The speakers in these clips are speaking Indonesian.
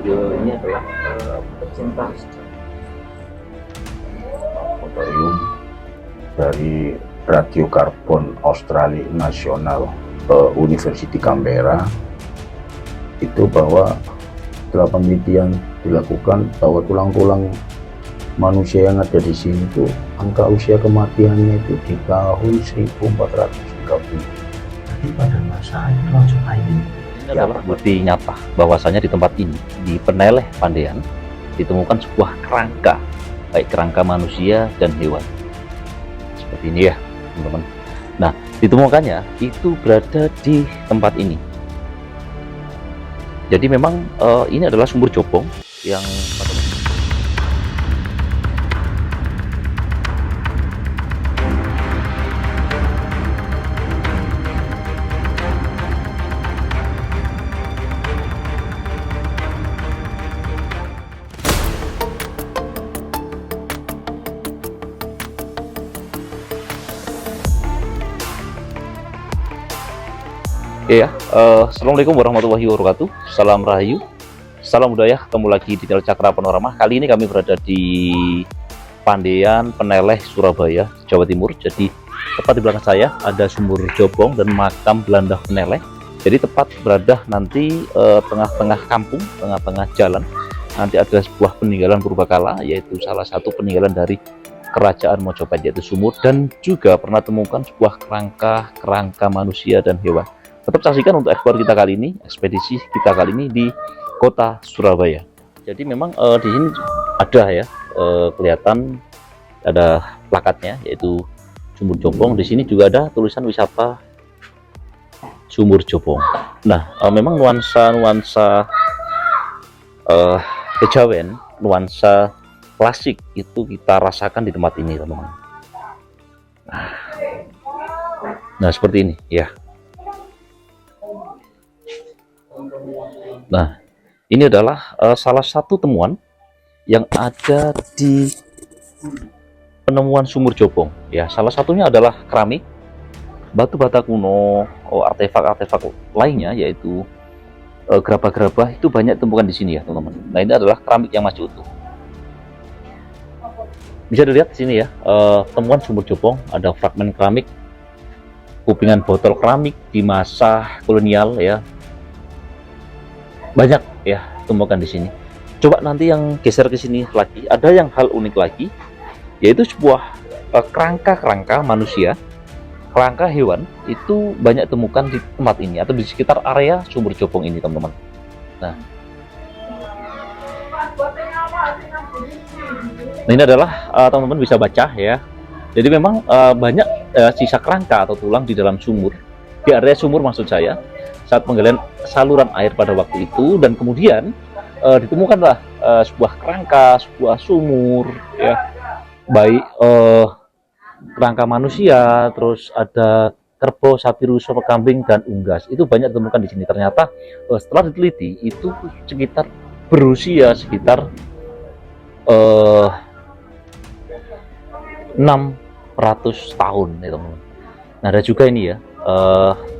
Ini adalah pecinta laboratorium dari radiokarbon Australia Nasional University Canberra itu bahwa setelah penelitian dilakukan bahwa tulang-tulang manusia yang ada di sini itu angka usia kematiannya itu di tahun 1430. Jadi pada masa itu langsung ini adalah bukti nyata bahwasanya di tempat ini, di Peneleh Pandean, ditemukan sebuah kerangka, baik kerangka manusia dan hewan. Seperti ini ya, teman-teman. Nah, ditemukannya itu berada di tempat ini. Jadi memang ini adalah sumur Jobong yang Assalamualaikum warahmatullahi wabarakatuh. Salam Rahayu, salam budaya. Ketemu lagi di channel Cakra Panorama. Kali ini kami berada di Pandean, Peneleh, Surabaya, Jawa Timur. Jadi tepat di belakang saya ada sumur Jobong dan makam Belanda Peneleh. Jadi tepat berada nanti tengah-tengah kampung, tengah-tengah jalan. Nanti ada sebuah peninggalan purbakala, yaitu salah satu peninggalan dari Kerajaan Mojopahit, yaitu sumur, dan juga pernah temukan sebuah kerangka manusia dan hewan. Tetap saksikan untuk eksplor kita kali ini, ekspedisi kita kali ini di kota Surabaya. Jadi memang di sini ada ya, kelihatan ada plakatnya, yaitu Sumur Jobong. Di sini juga ada tulisan wisata Sumur Jobong. Nah, memang nuansa kejawen, nuansa klasik itu kita rasakan di tempat ini, teman-teman. Nah, seperti ini ya. Nah, ini adalah salah satu temuan yang ada di penemuan sumur Jobong. Ya, salah satunya adalah keramik, batu bata kuno, artefak-artefak lainnya, yaitu gerabah-gerabah itu banyak ditemukan di sini ya, teman-teman. Nah, ini adalah keramik yang masih utuh. Bisa dilihat di sini ya, temuan sumur Jobong, ada fragmen keramik, kupingan botol keramik di masa kolonial ya. Banyak ya temukan di sini. Coba nanti yang geser ke sini lagi, ada yang hal unik lagi, yaitu sebuah kerangka manusia, kerangka hewan itu banyak temukan di tempat ini atau di sekitar area sumur Jobong ini, teman-teman. Nah, ini adalah teman-teman bisa baca ya. Jadi memang banyak sisa kerangka atau tulang di dalam sumur, di area sumur maksud saya, saat penggalian saluran air pada waktu itu, dan kemudian ditemukanlah sebuah kerangka, sebuah sumur ya, baik kerangka manusia, terus ada kerbau, sapi, rusa, kambing, dan unggas. Itu banyak ditemukan di sini. Ternyata setelah diteliti itu sekitar berusia sekitar 600 tahun ya, teman-teman. Nah, ada juga ini ya,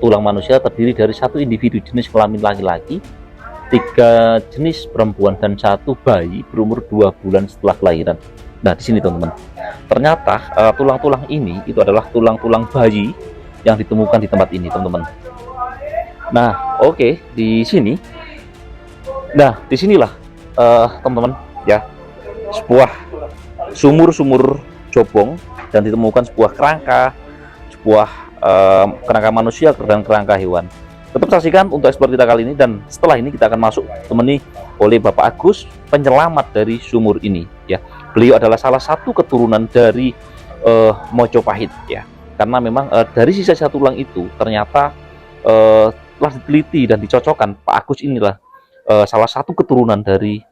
tulang manusia terdiri dari satu individu jenis kelamin laki-laki, 3 jenis perempuan, dan 1 bayi berumur 2 bulan setelah kelahiran. Nah, di sini teman-teman, ternyata tulang-tulang ini itu adalah tulang-tulang bayi yang ditemukan di tempat ini, teman-teman. Nah, oke, di sini, nah disinilah teman-teman ya, sebuah sumur Jobong, dan ditemukan sebuah kerangka, sebuah kerangka manusia dan kerangka hewan. Tetap saksikan untuk eksplor kita kali ini, dan setelah ini kita akan masuk temani oleh Bapak Agus, penyelamat dari sumur ini ya. Beliau adalah salah satu keturunan dari Mojopahit ya, karena memang dari sisa tulang itu ternyata telah diteliti dan dicocokkan. Pak Agus inilah salah satu keturunan dari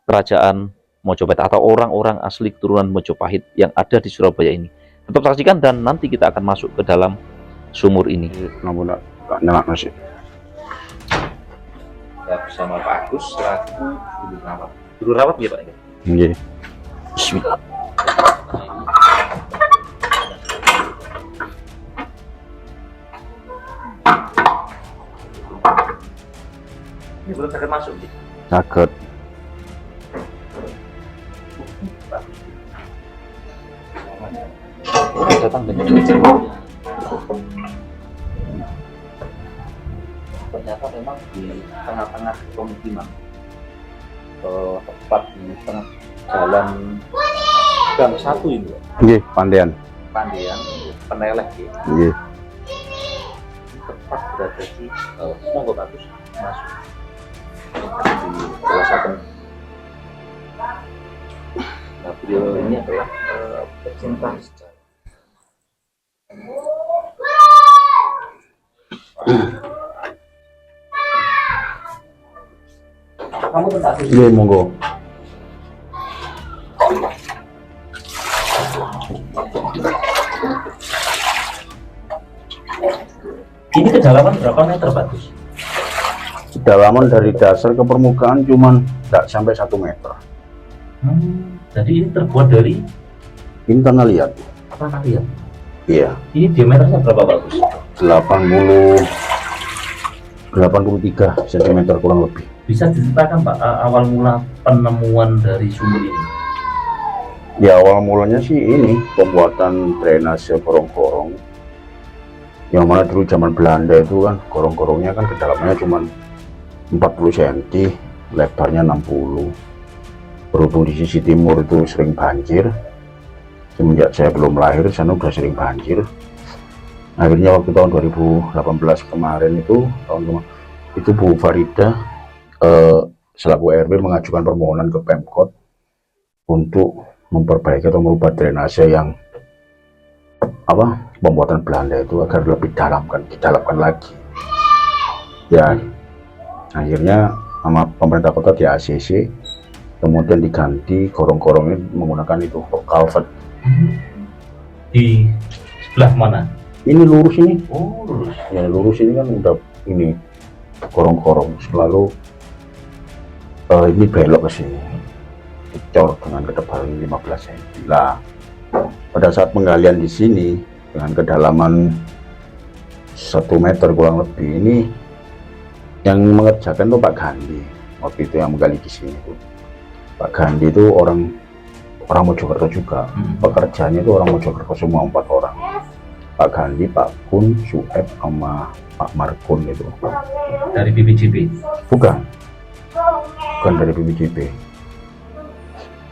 kerajaan Mojopahit atau orang-orang asli keturunan Mojopahit yang ada di Surabaya ini. Tetap saksikan, dan nanti kita akan masuk ke dalam sumur ini. Namun gak nyala masih. Kita bersama Pak Agus selaku juru rawat ya, Pak. Iya. Bismillah. Ini belum sakit masuk nih. Saged. Datang dengan ternyata memang di tengah-tengah pemukiman, tepat di tengah jalan Gang 1 ini, Pak. Nggih, Pandean. Pandean Peneleh ya. Nggih. Tepat berada di monggo bagus masuk di salah satu. Nah, beliau ini adalah pecinta sejarah. Kamu tentang Nggih, monggo. ini kedalaman berapa meter, Pak Gus? Kedalaman dari dasar ke permukaan cuman tidak sampai 1 meter. Jadi ini terbuat dari Ini tanah liat. tanah liat. Iya. Ini diameternya berapa, Pak Gus? 83 cm kurang lebih. Bisa diceritakan, Pak, awal mula penemuan dari sumur ini? Ya, awal mulanya sih ini pembuatan drainase gorong-gorong. Yang mana dulu zaman Belanda itu kan gorong-gorongnya kan kedalamannya cuma 40 cm, lebarnya 60. Berhubung di sisi timur itu sering banjir, semenjak saya belum lahir sana udah sering banjir. Akhirnya waktu tahun 2018 kemarin itu Bu Farida selaku RW mengajukan permohonan ke Pemkot untuk memperbaiki atau merubah drainase yang pembuatan Belanda itu agar lebih didalamkan lagi. Ya, akhirnya sama pemerintah kota di ACC kemudian diganti gorong-gorongnya menggunakan itu culvert. Di sebelah mana? Ini lurus ini. Oh, lurus. Ya, lurus ini kan udah ini gorong-gorong, selalu ini belok ke sini, dicor dengan ketebalan 15 cm. Lah, pada saat penggalian di sini dengan kedalaman 1 meter kurang lebih, ini yang mengerjakan tuh Pak Gandhi. Waktu itu yang menggali di sini tuh Pak Gandhi itu orang Mojokerto juga. Pekerjanya itu orang Mojokerto semua, 4 orang. Pak Gandhi, Pak Kun, Sueb, sama Pak Markun itu. Dari BPJB? Bukan dari BPJB.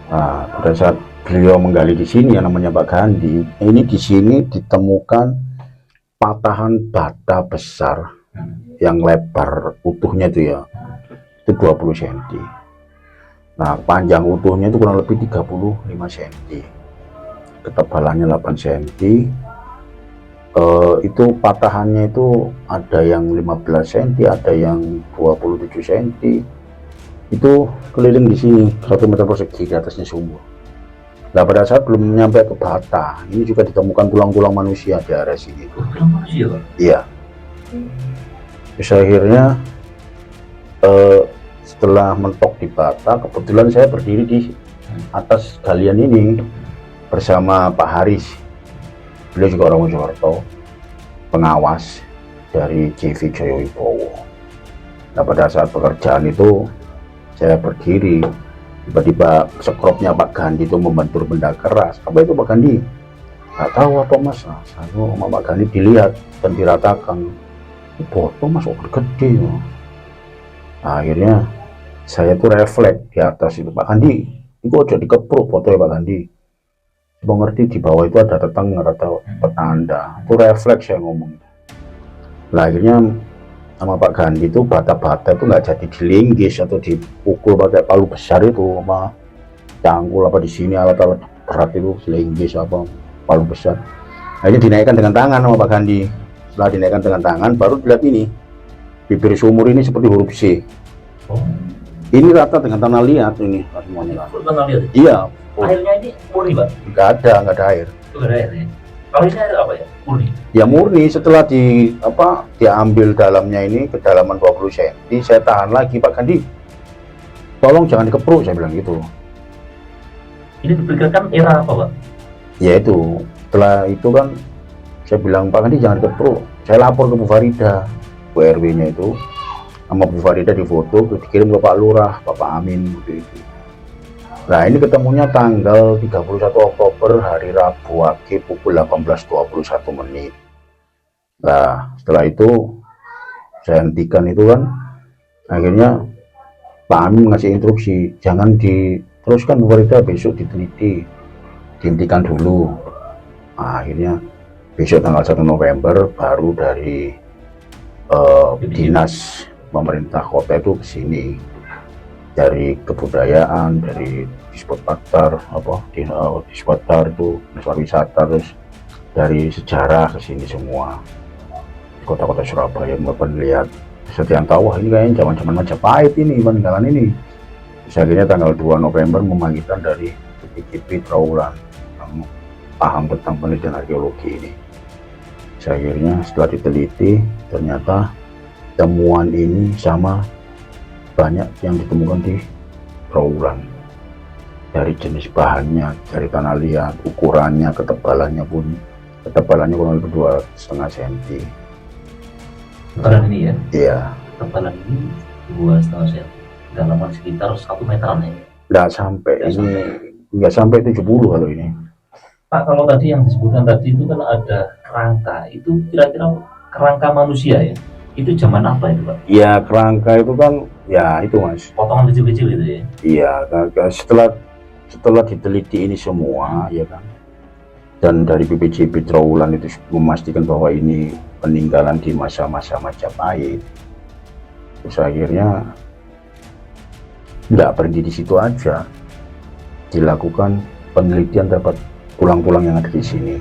Nah, pada saat beliau menggali di sini yang namanya Pak Gandhi, ini di sini ditemukan patahan bata besar yang lebar utuhnya itu ya, itu 20 cm. Nah, panjang utuhnya itu kurang lebih 35 cm. Ketebalannya 8 cm. Itu patahannya itu ada yang 15 cm, ada yang 27 cm. Itu keliling di sini 1 meter persegi di atasnya sumur. Nah, pada saat belum nyampe ke bata, ini juga ditemukan tulang-tulang manusia di area sini. Tulang manusia, Pak? Iya. Terus akhirnya setelah mentok di bata, kebetulan saya berdiri di atas galian ini bersama Pak Haris. Beliau juga orang Mojokerto, pengawas dari JV Joyowibowo. Nah, pada saat pekerjaan itu saya berdiri, tiba-tiba sekropnya Pak Gandhi itu membentur benda keras. Apa itu Pak Gandhi? Nggak tahu apa Mas. Lalu sama Pak Gandhi dilihat dan diratakan, foto Mas, gede. Nah, akhirnya saya tuh refleks di atas itu, Pak Gandhi, itu aja dikepruk foto ya Pak Gandhi. Coba ngerti di bawah itu ada tetangga atau petanda, itu refleks saya ngomong. Nah, akhirnya sama Pak Gandhi itu bata-bata itu nggak jadi dilinggis atau dipukul pakai palu besar itu, apa cangkul apa di sini alat-alat berat itu linggis apa palu besar. Akhirnya dinaikkan dengan tangan sama Pak Gandhi. Setelah dinaikkan dengan tangan, baru dilihat ini bibir sumur ini seperti huruf C. Oh. Ini rata dengan tanah liat ini semuanya. Tanah liat? Iya. Airnya ini murni, Pak? Nggak ada air. Nggak ada air ya? Kalau ini air apa ya? Murni? Ya murni. Setelah diambil dalamnya ini kedalaman 20 cm, saya tahan lagi, Pak Gandhi, tolong jangan dikepruk, saya bilang gitu. Ini diperkirakan era apa, Pak? Ya itu, setelah itu kan saya bilang, Pak Gandhi jangan dikepruk. Saya lapor ke Bu Farida, Bu RW-nya itu. sama Bu Farida di foto, dikirim ke Pak Lurah, Bapak Amin gitu itu. Nah ini ketemunya tanggal 31 Oktober hari Rabu pagi pukul 18.21 menit. Nah setelah itu saya hentikan itu kan, akhirnya Pak Amin ngasih instruksi jangan diteruskan Bu Farida, besok diteliti, dihentikan dulu. Nah, akhirnya besok tanggal 1 November baru dari dinas pemerintah kota itu ke sini, dari kebudayaan, dari Dispotpar Dispotpar itu dinas pariwisata, terus dari sejarah ke sini semua kota-kota Surabaya maupun lihat setiap tahu wah ini kayaknya zaman Majapahit ini peninggalan ini. Terus akhirnya tanggal 2 November memanggilkan dari BPJP Trawulan yang paham tentang penelitian arkeologi ini. Akhirnya setelah diteliti ternyata temuan ini sama banyak yang ditemukan di Trawulan, dari jenis bahannya, dari tanah liat, ukurannya, ketebalannya kurang lebih 2,5 cm. Ketebalan ini ya? Iya. Ketebalan ini 2,5 cm, kedalaman sekitar 1 meteran ya? Nggak sampai, nggak sampai 70 kalau ini. Pak, kalau tadi yang disebutkan tadi itu kan ada kerangka, itu kira-kira kerangka manusia ya? Itu zaman apa itu Pak? Ya kerangka itu kan, ya itu Mas. Potongan kecil-kecil itu ya? Iya, setelah diteliti ini semua, ya kan. Dan dari BPJP Trawulan itu memastikan bahwa ini peninggalan di masa-masa Majapahit. Terus akhirnya nggak berhenti di situ aja, dilakukan penelitian terhadap tulang-tulang yang ada di sini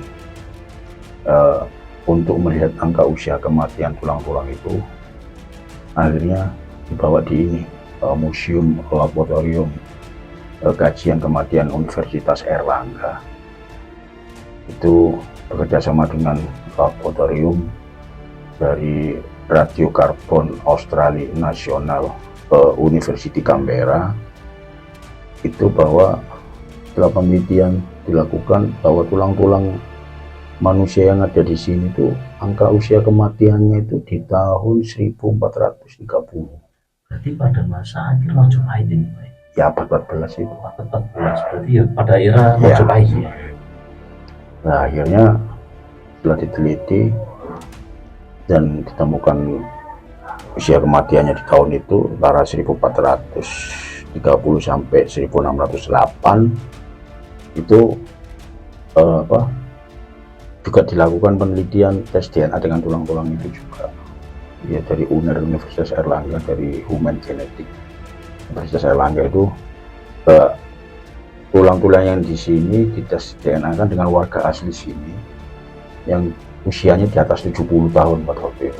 untuk melihat angka usia kematian tulang-tulang itu. Akhirnya dibawa di ini museum laboratorium kajian kematian Universitas Airlangga, itu bekerjasama dengan laboratorium dari radiokarbon Australia National University Canberra, itu bahwa setelah penelitian dilakukan bahwa tulang-tulang manusia yang ada di sini tuh angka usia kematiannya itu di tahun 1430. Berarti pada masa akhir Majapahit ini Pak? Ya abad 14 itu. Abad 14, berarti ya pada era Majapahit ya. Nah akhirnya setelah diteliti dan ditemukan usia kematiannya di tahun itu antara 1430 sampai 1608 itu juga dilakukan penelitian tes DNA dengan tulang-tulang itu juga ya, dari UNER Universitas Airlangga, dari Human Genetic Universitas Airlangga itu tulang-tulang yang di sini dites DNA kan dengan warga asli sini yang usianya di atas 70 tahun pada waktu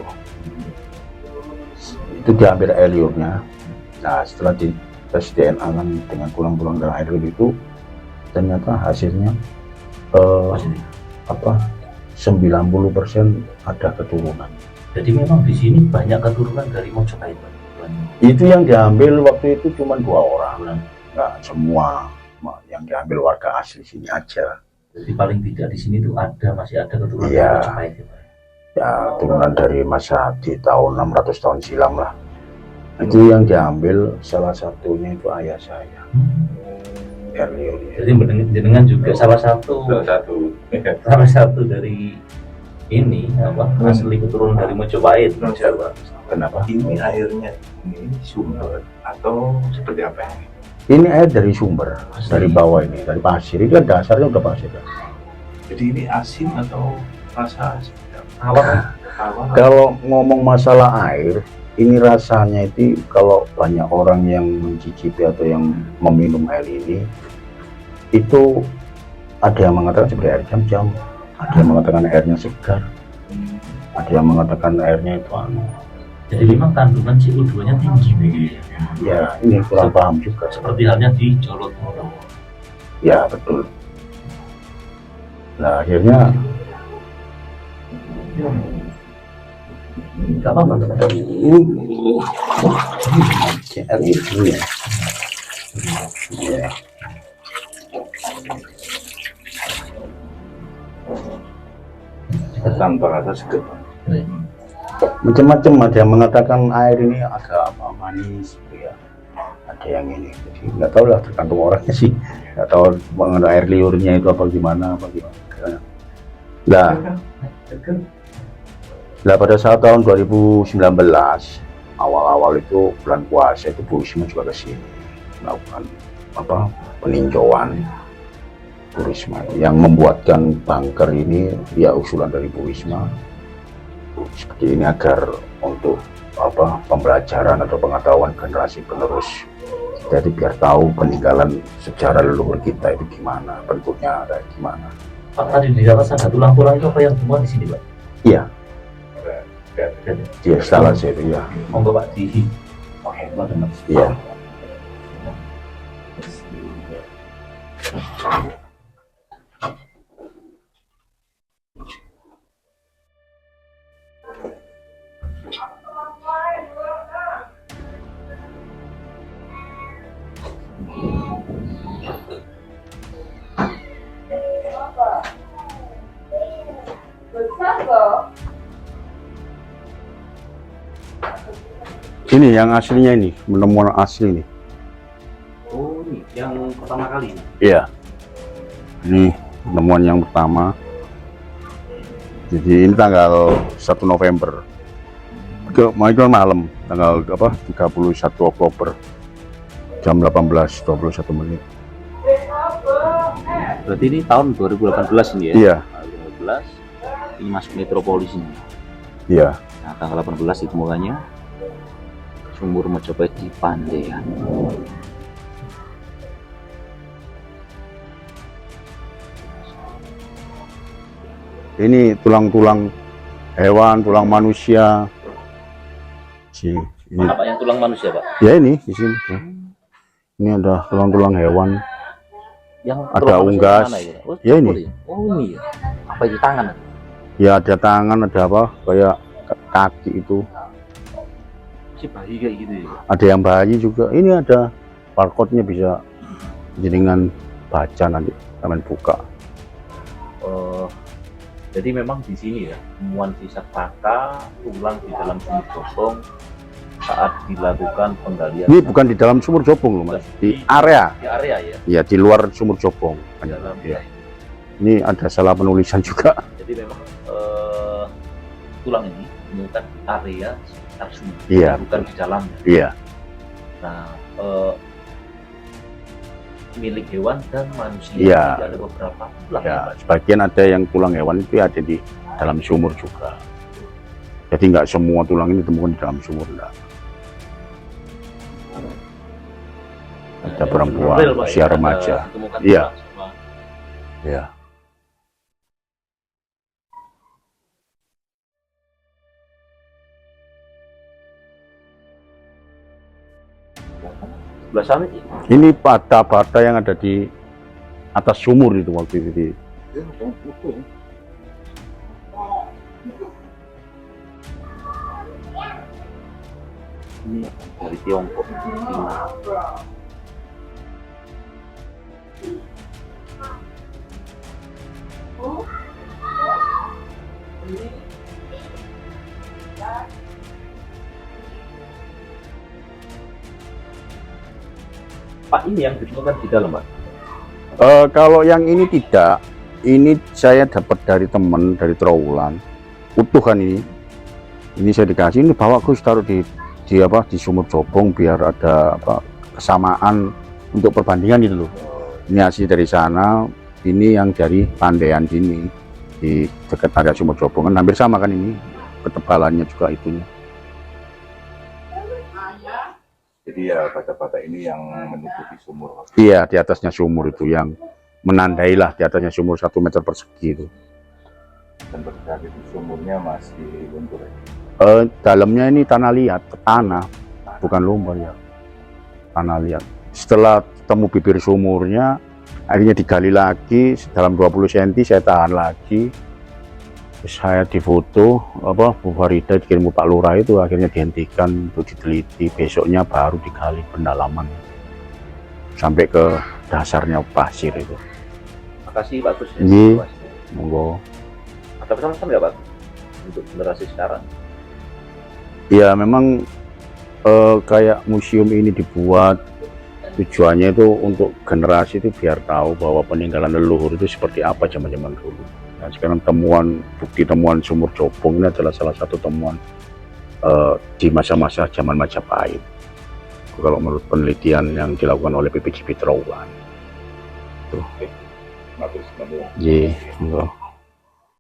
itu diambil air liurnya. Nah setelah dites DNA kan dengan tulang-tulang dan air liur itu ternyata hasilnya 90% ada keturunan. Jadi memang di sini banyak keturunan dari Majapahit Pak? Itu yang diambil waktu itu cuma 2 orang, nggak semua yang diambil warga asli sini aja. Jadi paling tidak di sini tuh masih ada keturunan Iya. dari Majapahit ya Pak? Ya turunan dari masa di tahun 600 tahun silam lah. Itu yang diambil salah satunya itu ayah saya. Erlion. Jadi jenengan juga salah satu dari ini asli keturunan dari Majapahit. Kenapa? Ini airnya ini sumber atau seperti apa ini? Ini air dari sumber, dari bawah ini, dari pasir. Ini kan dasarnya udah pasir. Jadi ini asin atau rasa seperti apa? Awal Kalau ngomong masalah air, ini rasanya itu kalau banyak orang yang mencicipi atau yang meminum air ini, itu ada yang mengatakan seperti air jam-jam, ada yang mengatakan airnya segar, ada yang mengatakan airnya itu jadi memang kandungan CO2-nya tinggi begitu ya? ya ini kurang paham juga. Seperti halnya di Jolo Tunggal. Ya betul. Nah akhirnya Gak apa-apa. ini CR itu ya. Ya. Tanpa rasa segar. Macam-macam, ada yang mengatakan air ini agak manis gitu ya, ada yang ini. Jadi nggak tahu lah, tergantung orangnya sih, nggak tahu mengenai air liurnya itu apa gimana. Nah pada saat tahun 2019 awal-awal itu bulan puasa itu Bu Risma juga ke sini melakukan peninjauan. Bu Risma yang membuatkan bunker ini ya usulan dari Bu Risma seperti ini agar untuk pembelajaran atau pengetahuan generasi penerus. Jadi biar tahu peninggalan sejarah leluhur kita itu gimana, bentuknya kayak gimana. Pak, tadi di atas ada tulang-tulang itu apa yang semua di sini, Pak? Iya. Iya, salah saya itu ya. Monggo Pak di Pak. Iya. Ini yang aslinya ini, penemuan asli nih. Oh, ini yang pertama kali. Iya. Ini penemuan yang pertama. Jadi ini tanggal 1 November. Kemarin malam, tanggal 31 Oktober. Jam 18.21 menit. Berarti ini tahun 2018 ini ya? Iya. 2018. Ini masuk metropolis ini. Iya. Nah, tanggal 18 ditemukannya sumur Majapahit di Pandean. Ini tulang-tulang hewan, tulang manusia. Ini Apa yang tulang manusia, Pak? ya ini di sini. Ini ada tulang-tulang hewan. Yang Ada tulang manusia unggas. mana ya? Oh, Ya, ini. Oh, ini ya. Apa itu tangan? Ya ada tangan, ada apa? Kayak kaki itu. Si bayi kayak gitu ya. Ada yang bayi juga. Ini ada barcode-nya, bisa jenengan baca nanti kalian buka. Jadi memang di sini ya, temuan sisa kaka tulang di dalam sumur jobong saat dilakukan penggalian. Ini bukan di dalam sumur jobong loh Mas, di area. Di area ya. Ya di luar sumur jobong. Di dalam. Ya. Ini ada salah penulisan juga. Jadi memang tulang ini ditemukan di area sekitar sumur, Iya. bukan di dalamnya. Iya. Nah, milik hewan dan manusia. Iya. Jadi ada beberapa tulang. Ya, sebagian ada yang tulang hewan itu ada di dalam sumur juga. Jadi nggak semua tulang ini ditemukan di dalam sumur, enggak. Ada perempuan Real, Pak, usia ya? remaja. Ada ditemukan Iya. tulang sama- Ya. Sebelah sana ini. Ini bata-bata yang ada di atas sumur itu waktu itu. Ini dari Tiongkok. Cina. Pak, ini yang ditemukan di dalam, Pak. Kalau yang ini tidak, ini saya dapat dari teman dari Trawulan, utuh kan ini. Ini saya dikasih, ini bawa Gus taruh di sumur jobong biar ada kesamaan untuk perbandingan itu loh. Ini hasil dari sana, ini yang dari Pandean sini di dekat area sumur jobong kan hampir sama kan ini, ketebalannya juga itunya. Jadi ya bata-bata ini yang menutupi sumur. Iya, di atasnya sumur itu yang menandai lah, di atasnya sumur 1 meter persegi itu. Dan pada saat itu sumurnya masih lumpur. Dalamnya ini tanah liat, tanah, bukan lumpur ya, tanah liat. Setelah temu bibir sumurnya, akhirnya digali lagi dalam 20 cm, saya tahan lagi. Saya difoto, Bu Farida dikirim Pak Lurah itu akhirnya dihentikan untuk diteliti. Besoknya baru digali pendalaman sampai ke dasarnya pasir itu. Makasih Pak Gus. Iya. Monggo. Ada pesan-pesan nggak Pak untuk generasi sekarang? Ya memang kayak museum ini dibuat tujuannya itu untuk generasi itu biar tahu bahwa peninggalan leluhur itu seperti apa zaman-zaman dulu. Nah, sekarang bukti temuan sumur Jobong ini adalah salah satu temuan di masa-masa zaman Majapahit. Kalau menurut penelitian yang dilakukan oleh PPGP Trawan. Tuh. Bagus, bagus. Iya,